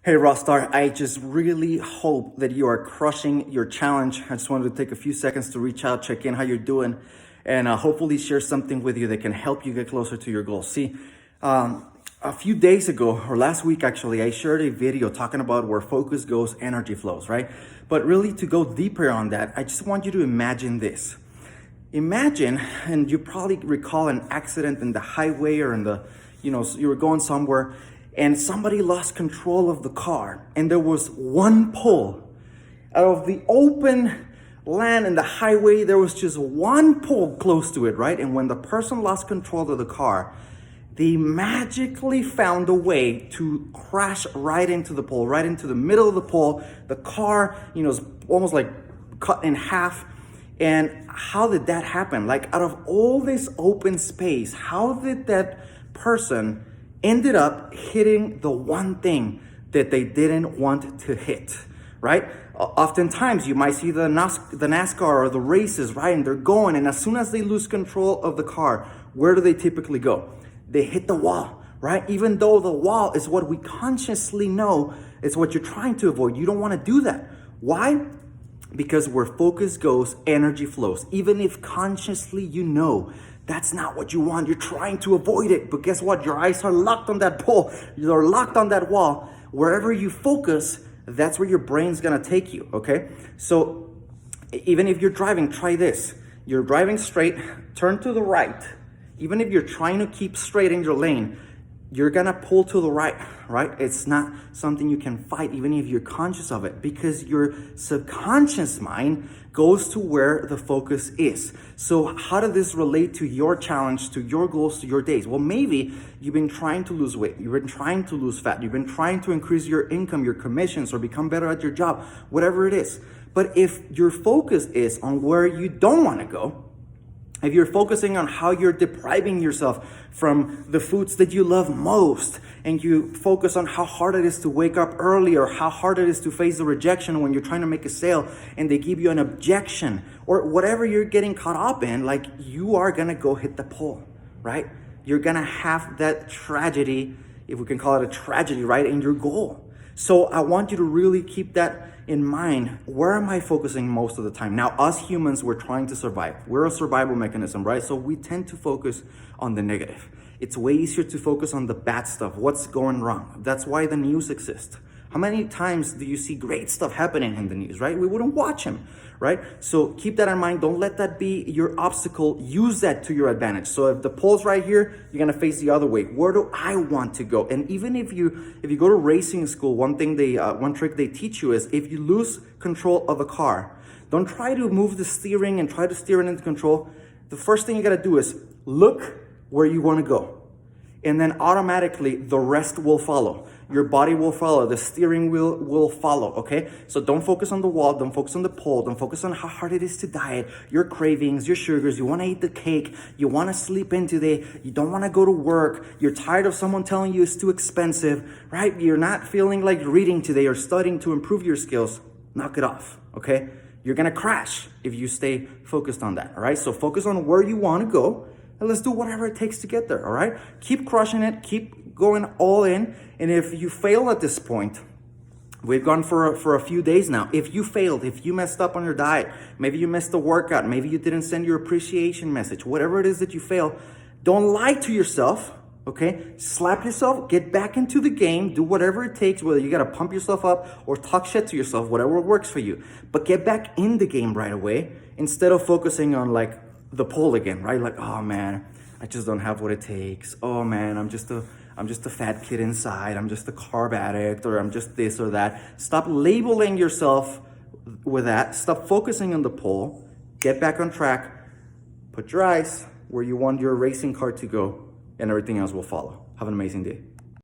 Hey Rockstar, I just really hope that you are crushing your challenge. I just wanted to take a few seconds to reach out, check in how you're doing, and hopefully share something with you that can help you get closer to your goals. See, a few days ago, or last week actually, I shared a video talking about where focus goes, energy flows, right? But really to go deeper on that, I just want you to imagine this. Imagine, and you probably recall an accident in the highway or in the, you were going somewhere and somebody lost control of the car and there was one pole. Out of the open land and the highway, there was just one pole close to it, right? And when the person lost control of the car, they magically found a way to crash right into the pole, right into the middle of the pole. The car, is almost like cut in half. And how did that happen? Like out of all this open space, how did that person ended up hitting the one thing that they didn't want to hit, right? Oftentimes you might see the NASCAR or the races, right? And they're going, and as soon as they lose control of the car, where do they typically go? They hit the wall, right? Even though the wall is what we consciously know, it's what you're trying to avoid. You don't want to do that. Why? Because where focus goes, energy flows. Even if consciously you know that's not what you want, you're trying to avoid it. But guess what? Your eyes are locked on that pole. You're locked on that wall. Wherever you focus, that's where your brain's gonna take you, okay? So even if you're driving, try this. You're driving straight, turn to the right. Even if you're trying to keep straight in your lane, you're gonna pull to the right? It's not something you can fight, even if you're conscious of it, because your subconscious mind goes to where the focus is. So how does this relate to your challenge, to your goals, to your days? Well, maybe you've been trying to lose weight, you've been trying to lose fat, you've been trying to increase your income, your commissions, or become better at your job, whatever it is. But if your focus is on where you don't wanna go, if you're focusing on how you're depriving yourself from the foods that you love most, and you focus on how hard it is to wake up early, or how hard it is to face the rejection when you're trying to make a sale and they give you an objection, or whatever you're getting caught up in, like you are gonna go hit the pole, right? You're gonna have that tragedy, if we can call it a tragedy, right, in your goal. So I want you to really keep that in mind. Where am I focusing most of the time? Now, us humans, we're trying to survive. We're a survival mechanism, right? So we tend to focus on the negative. It's way easier to focus on the bad stuff, what's going wrong. That's why the news exists. How many times do you see great stuff happening in the news, right? We wouldn't watch them, right? So keep that in mind. Don't let that be your obstacle. Use that to your advantage. So if the pole's right here, you're gonna face the other way. Where do I want to go? And even if you go to racing school, one trick they teach you is if you lose control of a car, don't try to move the steering and try to steer it into control. The first thing you gotta do is look where you wanna go. And then automatically the rest will follow. Your body will follow, the steering wheel will follow, okay? So don't focus on the wall, don't focus on the pole, don't focus on how hard it is to diet, your cravings, your sugars, you wanna eat the cake, you wanna sleep in today, you don't wanna go to work, you're tired of someone telling you it's too expensive, right? You're not feeling like reading today or studying to improve your skills. Knock it off, okay? You're gonna crash if you stay focused on that, all right? So focus on where you wanna go, and let's do whatever it takes to get there, all right? Keep crushing it, keep going all in. And if you fail at this point, we've gone for a few days now. If you failed, if you messed up on your diet, maybe you missed the workout, maybe you didn't send your appreciation message, whatever it is that you failed, don't lie to yourself, okay? Slap yourself, get back into the game, do whatever it takes, whether you gotta pump yourself up or talk shit to yourself, whatever works for you. But get back in the game right away instead of focusing on like the pole again, right? Like, oh man, I just don't have what it takes. Oh man, I'm just a fat kid inside. I'm just a carb addict, or I'm just this or that. Stop labeling yourself with that. Stop focusing on the pole. Get back on track. Put your eyes where you want your racing car to go, and everything else will follow. Have an amazing day.